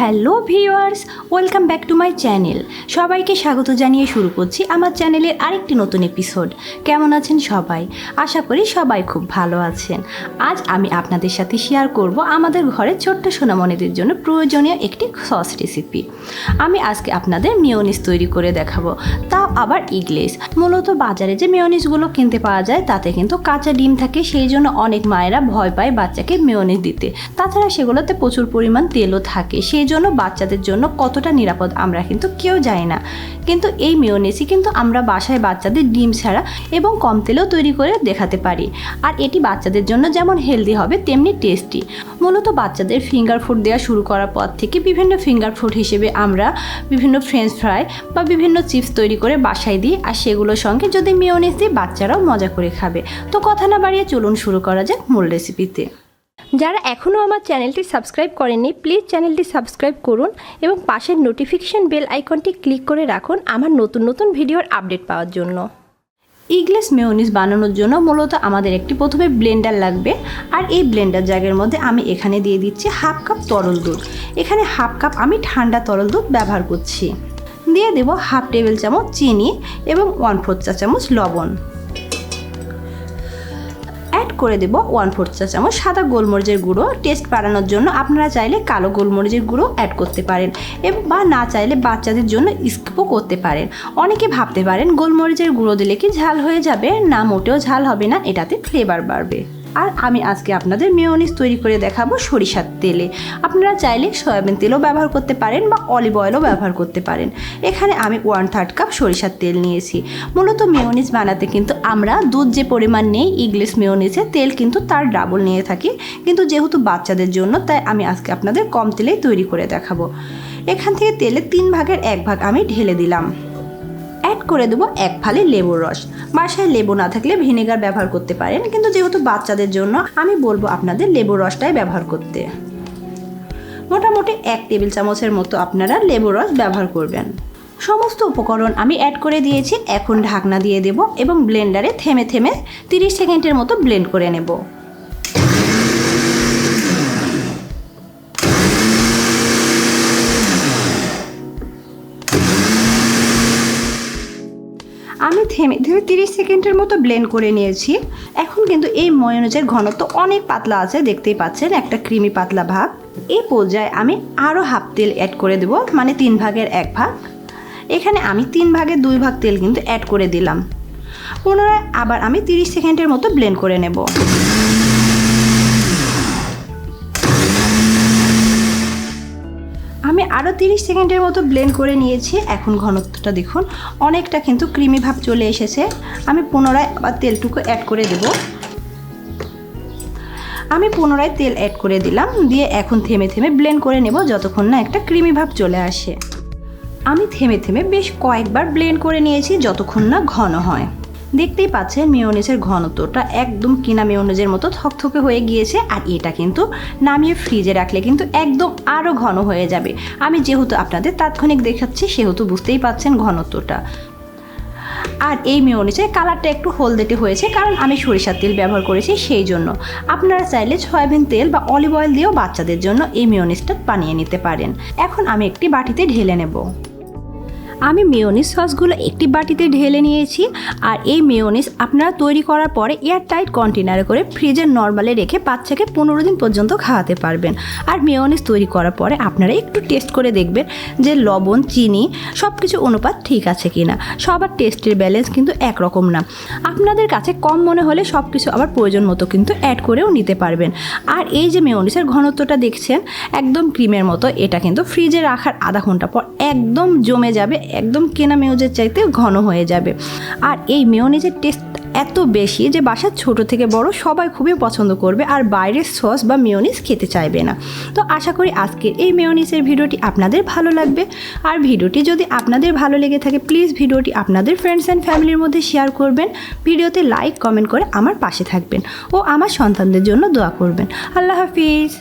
Hello viewers, welcome back to my channel. সবাইকে স্বাগত জানিয়ে শুরু করছি আমার চ্যানেলের আরেকটি নতুন এপিসোড। কেমন আছেন সবাই? আশা করি সবাই খুব ভালো আছেন। আজ আমি আপনাদের সাথে শেয়ার করব আমাদের ঘরে ছোট্ট সোনামণিদের জন্য প্রয়োজনীয় একটি সস রেসিপি। আমি আজকে আপনাদের মেয়োনিজ তৈরি করে দেখাবো, তাও আবার এগলেস। মূলত বাজারে যে মেয়োনিজগুলো কিনতে পাওয়া যায় তাতে কিন্তু কাঁচা ডিম থাকে, সেই জন্য অনেক মায়েরা ভয় পায় বাচ্চাকে মেয়োনিজ দিতে। তাছাড়া সেগুলোতে প্রচুর পরিমাণ তেলও থাকে, সেই জন্য বাচ্চাদের জন্য কতটা নিরাপদ আমরা কিন্তু কেউ জানি না। কিন্তু এই মেয়োনিজই কিন্তু আমরা বাসায় বাচ্চাদের ডিম ছাড়া এবং কম তেলেও তৈরি করে দেখাতে পারি। আর এটি বাচ্চাদের জন্য যেমন হেলদি হবে তেমনি টেস্টি। মূলত বাচ্চাদের ফিঙ্গার ফুড দেওয়া শুরু করার পর থেকে বিভিন্ন ফিঙ্গার ফুড হিসেবে আমরা বিভিন্ন ফ্রেঞ্চ ফ্রাই বা বিভিন্ন চিপস তৈরি করে বাসায় দিই, আর সেগুলোর সঙ্গে যদি মেয়োনিজ দিই বাচ্চারাও মজা করে খাবে। তো কথা না বাড়িয়ে চলুন শুরু করা যাক মূল রেসিপিতে। যারা এখনও আমার চ্যানেলটি সাবস্ক্রাইব করেননি প্লিজ চ্যানেলটি সাবস্ক্রাইব করুন এবং পাশের নোটিফিকেশন বেল আইকনটি ক্লিক করে রাখুন আমার নতুন নতুন ভিডিওর আপডেট পাওয়ার জন্য। এগলেস মেয়োনিজ বানানোর জন্য মূলত আমাদের একটি প্রথমে ব্লেন্ডার লাগবে, আর এই ব্লেন্ডার জারের মধ্যে আমি এখানে দিয়ে দিচ্ছি হাফ কাপ তরল দুধ। এখানে হাফ কাপ আমি ঠান্ডা তরল দুধ ব্যবহার করছি। দিয়ে দেব হাফ টেবিল চামচ চিনি এবং 1/4 চা চামচ লবণ। অ্যাড করে দেব 1/4 চা চামচ সাদা গোলমরিচের গুঁড়ো। টেস্ট বাড়ানোর জন্য আপনারা চাইলে কালো গোলমরিচের গুঁড়ো অ্যাড করতে পারেন এবং বা না চাইলে বাচ্চাদের জন্য স্কিপও করতে পারেন। অনেকে ভাবতে পারেন গোলমরিচের গুঁড়ো দিলে কি ঝাল হয়ে যাবে? না, মোটেও ঝাল হবে না, এটাতে ফ্লেভার বাড়বে। আর আমি আজকে আপনাদের মেয়োনিজ তৈরি করে দেখাবো সরিষার তেলে। আপনারা চাইলে সয়াবিন তেলও ব্যবহার করতে পারেন বা অলিভ অয়েলও ব্যবহার করতে পারেন। এখানে আমি 1/3 কাপ সরিষার তেল নিয়েছি। মূলত মেয়োনিজ বানাতে কিন্তু আমরা দুধ যে পরিমাণ নেই এগলেস মেয়োনিজে তেল কিন্তু তার ডাবল নিয়ে থাকি, কিন্তু যেহেতু বাচ্চাদের জন্য তাই আমি আজকে আপনাদের কম তেলেই তৈরি করে দেখাবো। এখান থেকে তেলে 3 ভাগের 1 ভাগ আমি ঢেলে দিলাম। অ্যাড করে দেবো 1 ফালি লেবুর রস। বাসায় লেবু না থাকলে ভিনেগার ব্যবহার করতে পারেন, কিন্তু যেহেতু বাচ্চাদের জন্য আমি বলবো আপনাদের লেবুর রসটাই ব্যবহার করতে। মোটামুটি 1 টেবিল চামচের মতো আপনারা লেবুর রস ব্যবহার করবেন। সমস্ত উপকরণ আমি অ্যাড করে দিয়েছি। এখন ঢাকনা দিয়ে দেব এবং ব্লেন্ডারে থেমে থেমে 30 সেকেন্ডের মতো ব্লেন্ড করে নেব। আমি থেমে 30 সেকেন্ডের মতো ব্লেন্ড করে নিয়েছি। এখন কিন্তু এই মেয়োনিজের ঘনত্ব অনেক পাতলা আছে, দেখতেই পাচ্ছেন একটা ক্রিমি পাতলা ভাব। এই পর্যায়ে আমি আরও হাফ তেল অ্যাড করে দেব, মানে 3 ভাগের 1 ভাগ। এখানে আমি 3 ভাগের 2 ভাগ তেল কিন্তু অ্যাড করে দিলাম। পুনরায় আবার আমি 30 সেকেন্ডের মতো ব্লেন্ড করে নেব। আমি আরও 30 সেকেন্ডের মতো ব্লেন্ড করে নিয়েছি। এখন ঘনত্বটা দেখুন, অনেকটা কিন্তু ক্রিমি ভাব চলে এসেছে। আমি পুনরায় আবার তেলটুকু অ্যাড করে দেব। আমি পুনরায় তেল অ্যাড করে দিলাম, দিয়ে এখন থেমে থেমে ব্লেন্ড করে নেব যতক্ষণ না একটা ক্রিমি ভাব চলে আসে। আমি থেমে থেমে বেশ কয়েকবার ব্লেন্ড করে নিয়েছি যতক্ষণ না ঘন হয়। দেখতেই পাচ্ছেন মেয়োনিজের ঘনত্বটা একদম কিনা মেয়োনিজের মতো থকথকে হয়ে গিয়েছে। আর এটা কিন্তু নামিয়ে ফ্রিজে রাখলে কিন্তু একদম আরও ঘন হয়ে যাবে। আমি যেহেতু আপনাদের তাৎক্ষণিক দেখাচ্ছি সেহেতু বুঝতেই পাচ্ছেন ঘনত্বটা। আর এই মেয়োনিজের কালারটা একটু হলদেটে হয়েছে, কারণ আমি সরিষার তেল ব্যবহার করেছি সেই জন্য। আপনারা চাইলে সয়াবিন তেল বা অলিভ অয়েল দিয়েও বাচ্চাদের জন্য এই মেয়োনিজটা বানিয়ে নিতে পারেন। এখন আমি একটি বাটিতে ঢেলে নেব। আমি মেয়োনিজ সসগুলো একটি বাটিতে ঢেলে নিয়েছি। আর এই মেয়োনিজ আপনারা তৈরি করার পরে এয়ারটাইট কন্টেনারে করে ফ্রিজে নর্মালে রেখে বাচ্চাকে 15 দিন পর্যন্ত খাওয়াতে পারবেন। আর মেয়োনিজ তৈরি করার পরে আপনারা একটু টেস্ট করে দেখবেন যে লবণ, চিনি সব কিছু অনুপাত ঠিক আছে কিনা। সবার টেস্টের ব্যালেন্স কিন্তু একরকম না। আপনাদের কাছে কম মনে হলে সব কিছু আবার প্রয়োজন মতো কিন্তু অ্যাড করেও নিতে পারবেন। আর এই যে মেয়োনিজের ঘনত্বটা দেখছেন একদম ক্রিমের মতো, এটা কিন্তু ফ্রিজে রাখার আধা ঘন্টা পর একদম জমে যাবে, একদম কেনা মেয়োনিজের চাইতে ঘন হয়ে যাবে। আর এই মেয়োনিজের টেস্ট এত বেশি যে বাসার ছোট থেকে বড় সবাই খুবই পছন্দ করবে, আর বাইরের সস বা মেয়োনিজ খেতে চাইবে না। তো আশা করি আজকের এই মেয়োনিজের ভিডিওটি আপনাদের ভালো লাগবে। আর ভিডিওটি যদি আপনাদের ভালো লেগে থাকে প্লিজ ভিডিওটি আপনাদের ফ্রেন্ডস অ্যান্ড ফ্যামিলির মধ্যে শেয়ার করবেন। ভিডিওতে লাইক কমেন্ট করে আমার পাশে থাকবেন ও আমার সন্তানদের জন্য দোয়া করবেন। আল্লাহ হাফিজ।